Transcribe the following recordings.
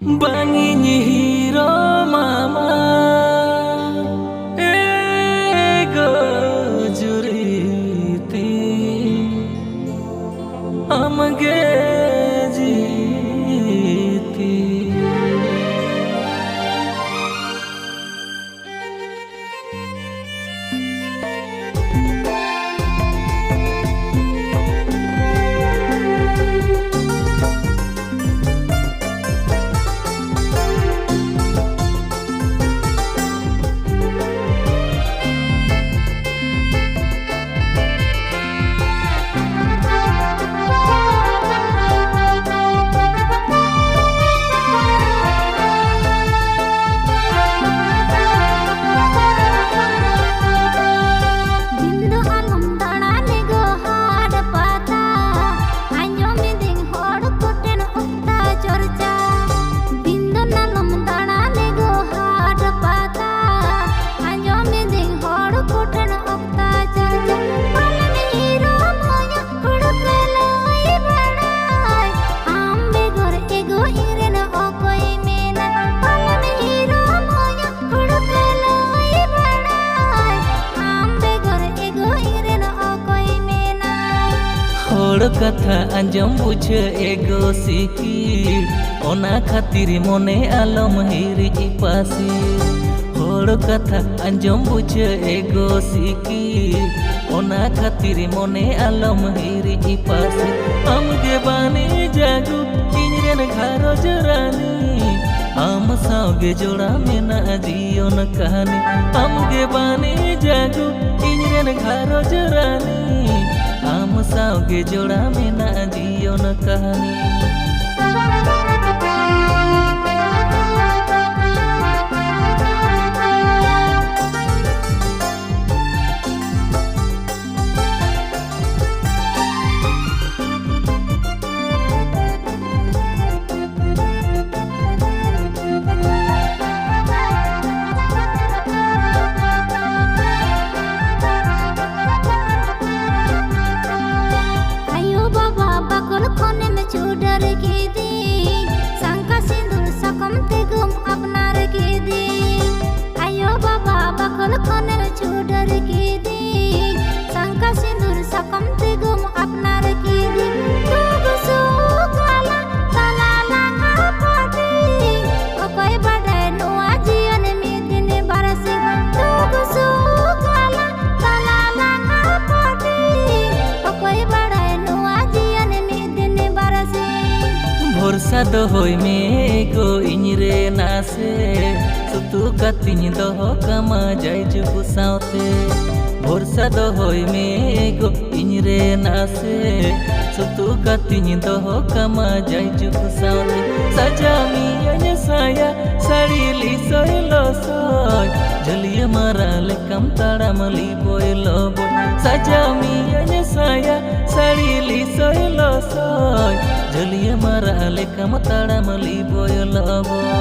Banginyi hiro mama ego juriti amge jiti कथा अंजम बुझे एगो सिकिर ओना खातिर मने आलम हिरी पासी होड़ कथा अंजम बुझे एगो सिकिर ओना खातिर मने आलम हिरी पासी हमगे बानी जागू इनरेन घारोज रानी हम सागे जोड़ा मेना जीवन कहानी हमगे बानी जागू इनरेन घारोज रानी हम सागे जोड़ा मेना जीवन कहानी भरोसा दोहई में गो इनरे नासे सुतु कतिन दोहो कमा जाय जुगु सावते भरोसा दोहई में गो इनरे नासे सुतु कतिन दोहो कमा जाय जुगु सावते सजामी अने साया साड़ी ली सोयलो सोय जलिया मारा ले कम ताड़ामली बोयलो बोय सजामी अने साया साड़ी ली सोयलो सोय जलिया मारा ले कम ताड़ामली बोयलो बोय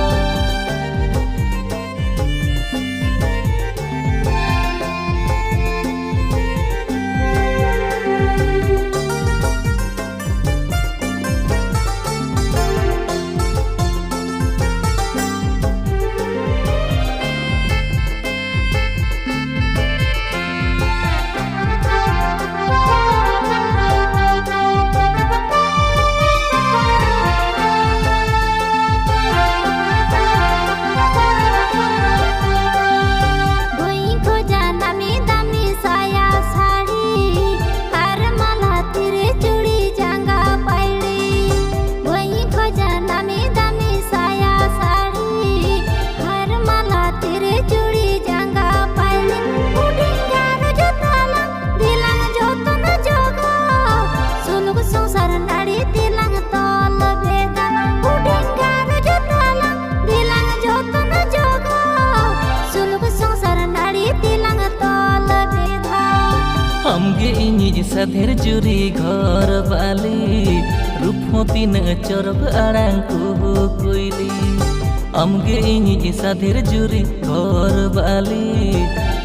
हमगे इनिज साधेर जुरी घर बाली रूपमती न चरक आड़ांग को कोइली हमगे इनिज साधेर जुरी घर बाली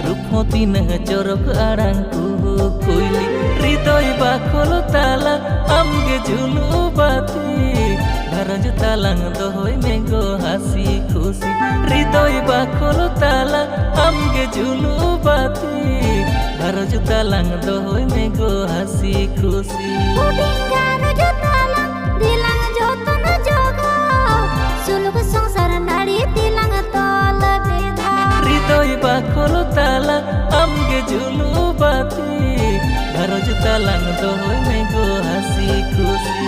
रूपमती न चरक आड़ांग को कोइली हृदय बाखल ताला हमगे झुलु बाती ঘরজ তালাং দহই মেগো হাসি খুশি হৃদয় বাখল তালা আমগে ঝুলু বাতি ঘরজ তালাং দহই মেগো হাসি খুশি দিলাং যতন জগা সুলুক সংসার নাড়ি দিলাং তল বেধা হৃদয় বাখল তালা আমগে ঝুলু বাতি ঘরজ তালাং দহই মেগো হাসি খুশি